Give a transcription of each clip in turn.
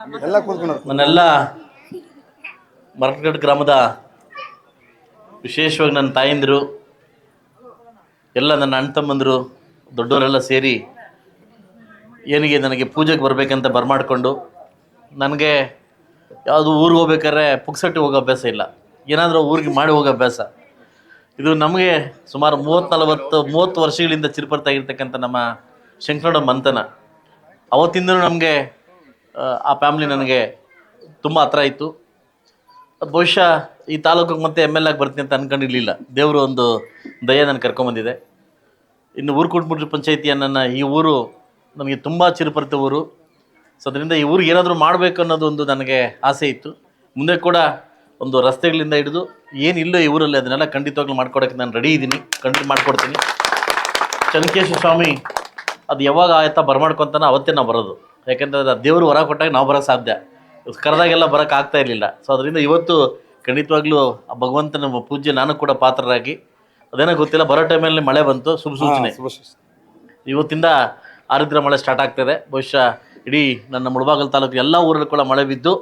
ನನ್ನೆಲ್ಲ ಮರಕಗಡ ಗ್ರಾಮದ ವಿಶೇಷವಾಗಿ ನನ್ನ ತಾಯಂದಿರು ಎಲ್ಲ ನನ್ನ ಅಣ್ಣ ತಮ್ಮಂದಿರು ದೊಡ್ಡವರೆಲ್ಲ ಸೇರಿ ಏನಿಗೆ ನನಗೆ ಪೂಜೆಗೆ ಬರಬೇಕಂತ ಬರಮಾಡಿಕೊಂಡು ನನಗೆ ಯಾವುದು ಊರಿಗೆ ಹೋಗ್ಬೇಕಾದ್ರೆ ಪುಕ್ಸಟ್ಟೆ ಹೋಗೋ ಅಭ್ಯಾಸ ಇಲ್ಲ, ಏನಾದರೂ ಊರಿಗೆ ಮಾಡಿ ಹೋಗೋ ಅಭ್ಯಾಸ. ಇದು ನಮಗೆ ಸುಮಾರು 30 ವರ್ಷಗಳಿಂದ ಚಿರಪರಿತಾಗಿರ್ತಕ್ಕಂಥ ನಮ್ಮ ಶಂಕರಣ್ಣ ಮಂತನ. ಅವತ್ತಿಂದಲೂ ನಮಗೆ ಆ ಫ್ಯಾಮ್ಲಿ ನನಗೆ ತುಂಬ ಹತ್ರ ಇತ್ತು. ಬಹುಶಃ ಈ ತಾಲೂಕಿಗೆ ಮತ್ತೆ ML ಆಗಿ ಬರ್ತೀನಿ ಅಂತ ಅಂದ್ಕೊಂಡಿರಲಿಲ್ಲ. ದೇವರು ಒಂದು ದಯ ನಾನು ಕರ್ಕೊಂಬಂದಿದೆ. ಇನ್ನು ಊರುಕುಂಟಮುಟ್ಟಿ ಪಂಚಾಯಿತಿಯ ನನ್ನ ಈ ಊರು ನನಗೆ ತುಂಬ ಚಿರಪರಿತ ಊರು. ಸೊ ಅದರಿಂದ ಈ ಊರಿಗೆ ಏನಾದರೂ ಮಾಡಬೇಕು ಅನ್ನೋದು ಒಂದು ನನಗೆ ಆಸೆ ಇತ್ತು. ಮುಂದೆ ಕೂಡ ಒಂದು ರಸ್ತೆಗಳಿಂದ ಹಿಡಿದು ಏನಿಲ್ಲ ಈ ಊರಲ್ಲಿ ಅದನ್ನೆಲ್ಲ ಖಂಡಿತವಾಗ್ಲೂ ಮಾಡ್ಕೊಡೋಕ್ಕೆ ನಾನು ರೆಡಿ ಇದ್ದೀನಿ, ಖಂಡಿತ ಮಾಡಿಕೊಡ್ತೀನಿ. ಚನ್ನಕೇಶವ ಸ್ವಾಮಿ ಅದು ಯಾವಾಗ ಆಯ್ತಾ ಬರಮಾಡ್ಕೊತಾನೆ ಅವತ್ತೇ ನಾವು ಬರೋದು. ಯಾಕೆಂದರೆ ದೇವರು ಹೊರ ಕೊಟ್ಟಾಗ ನಾವು ಬರೋಕ್ಕೆ ಸಾಧ್ಯ, ಕರೆದಾಗೆಲ್ಲ ಬರೋಕ್ಕೆ ಆಗ್ತಾ ಇರಲಿಲ್ಲ. ಸೊ ಅದರಿಂದ ಇವತ್ತು ಖಂಡಿತವಾಗ್ಲೂ ಆ ಭಗವಂತನ ಪೂಜೆ ನಾನು ಕೂಡ ಪಾತ್ರರಾಗಿ, ಅದೇನೋ ಗೊತ್ತಿಲ್ಲ, ಬರೋ ಟೈಮಲ್ಲಿ ಮಳೆ ಬಂತು, ಶುಭ ಸೂಚನೆ. ಇವತ್ತಿಂದ ಆರಿದ್ರ ಮಳೆ ಸ್ಟಾರ್ಟ್ ಆಗ್ತಾಯಿದೆ. ಬಹುಶಃ ಇಡೀ ನನ್ನ ಮುಳಬಾಗಿಲು ತಾಲೂಕು ಎಲ್ಲ ಊರಲ್ಲೂ ಕೂಡ ಮಳೆ ಬಿದ್ದು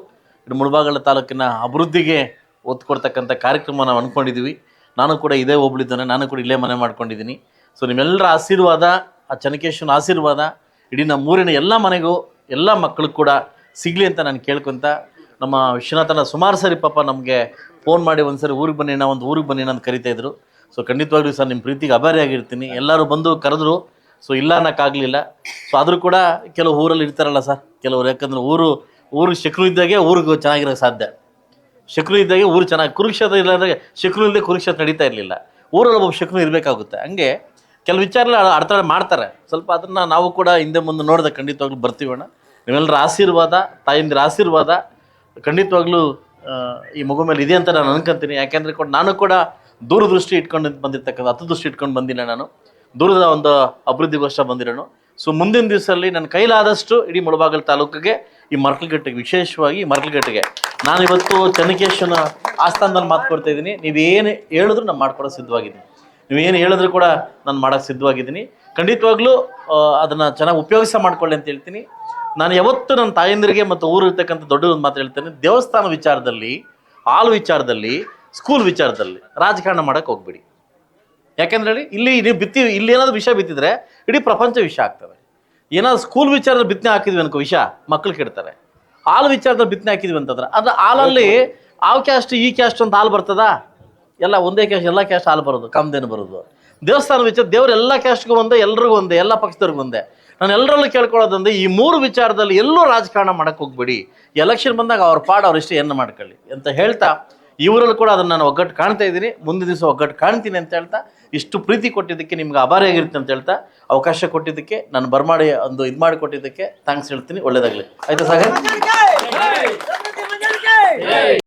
ಇಡೀ ಮುಳಬಾಗಿಲು ತಾಲೂಕಿನ ಅಭಿವೃದ್ಧಿಗೆ ಒತ್ತು ಕೊಡ್ತಕ್ಕಂಥ ಕಾರ್ಯಕ್ರಮ ನಾವು ಅಂದ್ಕೊಂಡಿದ್ದೀವಿ. ನಾನು ಕೂಡ ಇದೇ ಹೋಗ್ಬಿಟ್ಟಿದ್ದಾನೆ, ನಾನು ಕೂಡ ಇಲ್ಲೇ ಮನೆ ಮಾಡ್ಕೊಂಡಿದ್ದೀನಿ. ಸೊ ನಿಮ್ಮೆಲ್ಲರ ಆಶೀರ್ವಾದ, ಆ ಚನ್ನಕೇಶವನ ಆಶೀರ್ವಾದ ಇಡೀ ನಮ್ಮ ಊರಿನ ಎಲ್ಲ ಮನೆಗೂ ಎಲ್ಲ ಮಕ್ಕಳಿಗೂ ಕೂಡ ಸಿಗಲಿ ಅಂತ ನಾನು ಕೇಳ್ಕೊತ, ನಮ್ಮ ವಿಶ್ವನಾಥನ ಸುಮಾರು ಸರಿ ಪಾಪ ನಮಗೆ ಫೋನ್ ಮಾಡಿ ಒಂದು ಸರಿ ಊರಿಗೆ ಬನ್ನಿ, ಒಂದು ಊರಿಗೆ ಬನ್ನಿ ಅಂತ ಕರಿತಾಯಿದ್ರು. ಸೊ ಖಂಡಿತವಾಗ್ಲೂ ಸರ್ ನಿಮ್ಮ ಪ್ರೀತಿಗೆ ಆಭಾರಿಯಾಗಿರ್ತೀನಿ. ಎಲ್ಲರೂ ಬಂದು ಕರೆದ್ರು, ಸೊ ಇಲ್ಲ ಅನ್ನೋಕ್ಕಾಗಲಿಲ್ಲ. ಸೊ ಆದರೂ ಕೂಡ ಕೆಲವು ಊರಲ್ಲಿ ಇರ್ತಾರಲ್ಲ ಸರ್ ಕೆಲವರು, ಯಾಕಂದರೆ ಊರು ಶತ್ರು ಇದ್ದಾಗೆ ಊರಿಗೆ ಚೆನ್ನಾಗಿರೋಕ್ಕೆ ಸಾಧ್ಯ. ಶತ್ರು ಇದ್ದಾಗೆ ಊರು ಚೆನ್ನಾಗಿ, ಕುರುಕ್ಷೇತ್ರ ಇಲ್ಲದಾಗ ಶತ್ರು ಇಲ್ಲದೆ ಕುರುಕ್ಷೇತ್ರ ನಡೀತಾ ಇರಲಿಲ್ಲ. ಊರಲ್ಲಿ ಒಬ್ಬ ಶತ್ರು ಇರಬೇಕಾಗುತ್ತೆ. ಹಂಗೆ ಕೆಲವು ವಿಚಾರಲ್ಲ ಅರ್ಥನೆ ಮಾಡ್ತಾರೆ ಸ್ವಲ್ಪ, ಅದನ್ನು ನಾವು ಕೂಡ ಹಿಂದೆ ಮುಂದೆ ನೋಡಿದೆ ಖಂಡಿತವಾಗ್ಲೂ ಬರ್ತೀವಣ್ಣ. ನೀವೆಲ್ಲರ ಆಶೀರ್ವಾದ, ತಾಯಿಂದಿರ ಆಶೀರ್ವಾದ ಖಂಡಿತವಾಗ್ಲೂ ಈ ಮಗು ಮೇಲೆ ಇದೆ ಅಂತ ನಾನು ಅನ್ಕೊಂತೀನಿ. ಯಾಕೆಂದರೆ ನಾನು ಕೂಡ ದೂರದೃಷ್ಟಿ ಇಟ್ಕೊಂಡು ಬಂದಿರ್ತಕ್ಕಂಥ, ದೃಷ್ಟಿ ಇಟ್ಕೊಂಡು ಬಂದಿಲ್ಲ, ನಾನು ದೂರದ ಒಂದು ಅಭಿವೃದ್ಧಿಗೋಸ್ಕರ ಬಂದಿರೋನು. ಸೊ ಮುಂದಿನ ದಿವಸದಲ್ಲಿ ನನ್ನ ಕೈಲಾದಷ್ಟು ಇಡೀ ಮುಳಬಾಗಿಲು ತಾಲೂಕಿಗೆ, ಈ ಮರಕಲಗಟ್ಟೆಗೆ, ವಿಶೇಷವಾಗಿ ಮರಕಲಗಟ್ಟೆಗೆ ನಾನಿವತ್ತು ಚನ್ನಕೇಶವನ ಆಸ್ಥಾನದಲ್ಲಿ ಮಾತು ಕೊಡ್ತಾ ಇದ್ದೀನಿ. ನೀವೇನು ಹೇಳಿದ್ರು ನಾನು ಮಾಡ್ಕೊಡೋ ಸಿದ್ಧವಾಗಿದ್ದೀನಿ. ನೀವೇನು ಹೇಳಿದ್ರು ಕೂಡ ನಾನು ಮಾಡೋಕ್ಕೆ ಸಿದ್ಧವಾಗಿದ್ದೀನಿ. ಖಂಡಿತವಾಗ್ಲೂ ಅದನ್ನು ಚೆನ್ನಾಗಿ ಉಪಯೋಗಿಸ ಮಾಡ್ಕೊಳ್ಳಿ ಅಂತ ಹೇಳ್ತೀನಿ. ನಾನು ಯಾವತ್ತು ನನ್ನ ತಾಯಂದಿರಿಗೆ ಮತ್ತು ಊರಿರ್ತಕ್ಕಂಥ ದೊಡ್ಡ ಒಂದು ಮಾತು ಹೇಳ್ತೇನೆ, ದೇವಸ್ಥಾನ ವಿಚಾರದಲ್ಲಿ, ಹಾಲು ವಿಚಾರದಲ್ಲಿ, ಸ್ಕೂಲ್ ವಿಚಾರದಲ್ಲಿ ರಾಜಕಾರಣ ಮಾಡೋಕ್ಕೆ ಹೋಗ್ಬೇಡಿ. ಯಾಕೆಂದ್ರೆ ಹೇಳಿ, ಇಲ್ಲಿ ನೀವು ಇಲ್ಲಿ ಏನಾದರೂ ವಿಷಯ ಬಿತ್ತಿದ್ರೆ ಇಡೀ ಪ್ರಪಂಚ ವಿಷಯ ಆಗ್ತದೆ. ಏನಾದ್ರು ಸ್ಕೂಲ್ ವಿಚಾರದಲ್ಲಿ ಬಿತ್ತನೆ ಹಾಕಿದ್ವಿ ಅನ್ಕೋ ವಿಷಯ ಮಕ್ಕಳು ಕೆಡ್ತಾರೆ. ಹಾಲು ವಿಚಾರದಲ್ಲಿ ಬಿತ್ತನೆ ಹಾಕಿದ್ವಿ ಅಂತಂದ್ರೆ ಅದು ಹಾಲಲ್ಲಿ ಆ ಕ್ಯಾಸ್ಟ್ ಈ ಕ್ಯಾಸ್ಟ್ ಅಂತ ಹಾಲು ಬರ್ತದಾ? ಎಲ್ಲ ಒಂದೇ ಕ್ಯಾಸ್ಟ್, ಎಲ್ಲ ಕ್ಯಾಸ್ಟ್ ಹಾಲು ಬರೋದು, ಕಮ್ದೇನು ಬರೋದು. ದೇವಸ್ಥಾನ ವಿಚಾರ ದೇವ್ರು ಎಲ್ಲ ಕ್ಯಾಸ್ಟ್ಗೂ ಒಂದೇ, ಎಲ್ರಿಗೂ ಒಂದೇ, ಎಲ್ಲ ಪಕ್ಷದವ್ರಿಗೂ ಒಂದೇ. ನಾನು ಎಲ್ಲರಲ್ಲೂ ಕೇಳ್ಕೊಳ್ಳೋದಂದ್ರೆ ಈ 3 ವಿಚಾರದಲ್ಲಿ ಎಲ್ಲೂ ರಾಜಕಾರಣ ಮಾಡೋಕ್ಕೆ ಹೋಗ್ಬೇಡಿ. ಎಲೆಕ್ಷನ್ ಬಂದಾಗ ಅವ್ರ ಪಾಡು ಅವ್ರಿಷ್ಟ ಏನು ಮಾಡ್ಕೊಳ್ಳಿ ಅಂತ ಹೇಳ್ತಾ, ಇವರಲ್ಲೂ ಕೂಡ ಅದನ್ನು ನಾನು ಒಗ್ಗಟ್ಟು ಕಾಣ್ತಾ ಇದ್ದೀನಿ. ಮುಂದಿನ ದಿವಸ ಒಗ್ಗಟ್ಟು ಕಾಣ್ತೀನಿ ಅಂತ ಹೇಳ್ತಾ, ಇಷ್ಟು ಪ್ರೀತಿ ಕೊಟ್ಟಿದ್ದಕ್ಕೆ ನಿಮ್ಗೆ ಆಭಾರಿಯಾಗಿರುತ್ತೆ ಅಂತ ಹೇಳ್ತಾ, ಅವಕಾಶ ಕೊಟ್ಟಿದ್ದಕ್ಕೆ, ನಾನು ಬರಮಾಡಿ ಒಂದು ಇದು ಮಾಡಿ ಕೊಟ್ಟಿದ್ದಕ್ಕೆ ಥ್ಯಾಂಕ್ಸ್ ಹೇಳ್ತೀನಿ. ಒಳ್ಳೇದಾಗಲಿ. ಆಯ್ತಾ ಸಾಗರ್?